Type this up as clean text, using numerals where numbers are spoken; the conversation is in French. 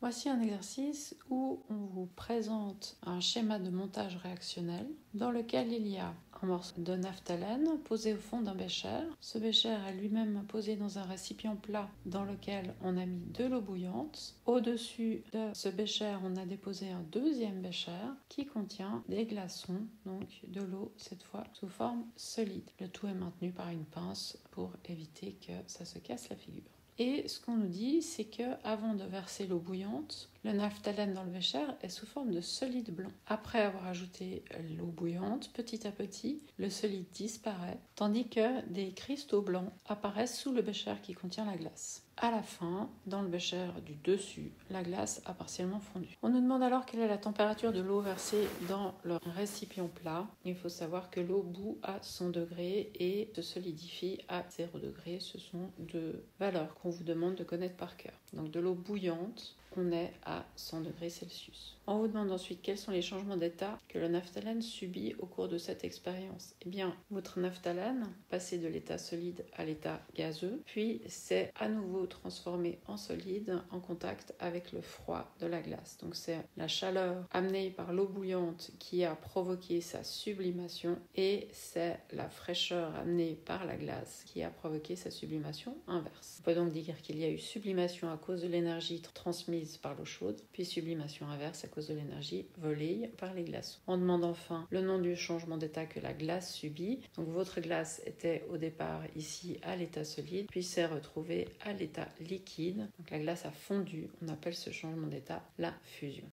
Voici un exercice où on vous présente un schéma de montage réactionnel dans lequel il y a un morceau de naphtalène posé au fond d'un bécher. Ce bécher est lui-même posé dans un récipient plat dans lequel on a mis de l'eau bouillante. Au-dessus de ce bécher, on a déposé un deuxième bécher qui contient des glaçons, donc de l'eau cette fois sous forme solide. Le tout est maintenu par une pince pour éviter que ça se casse la figure. Et ce qu'on nous dit, c'est qu'avant de verser l'eau bouillante, le naphtalène dans le bécher est sous forme de solide blanc. Après avoir ajouté l'eau bouillante, petit à petit, le solide disparaît, tandis que des cristaux blancs apparaissent sous le bécher qui contient la glace. À la fin, dans le bécher du dessus, la glace a partiellement fondu. On nous demande alors quelle est la température de l'eau versée dans le récipient plat. Il faut savoir que l'eau bout à 100 degrés et se solidifie à 0 degrés. Ce sont deux valeurs qu'on vous demande de connaître par cœur. Donc de l'eau bouillante, on est à 100 degrés Celsius. On vous demande ensuite quels sont les changements d'état que le naphtalène subit au cours de cette expérience. Eh bien, votre naphtalène passé de l'état solide à l'état gazeux, puis s'est à nouveau transformé en solide en contact avec le froid de la glace. Donc c'est la chaleur amenée par l'eau bouillante qui a provoqué sa sublimation et c'est la fraîcheur amenée par la glace qui a provoqué sa sublimation inverse. On peut donc dire qu'il y a eu sublimation à cause de l'énergie transmise par l'eau chaude, puis sublimation inverse à cause de l'énergie volée par les glaçons. On demande enfin le nom du changement d'état que la glace subit. Donc votre glace était au départ ici à l'état solide, puis s'est retrouvée à l'état liquide. Donc la glace a fondu. On appelle ce changement d'état la fusion.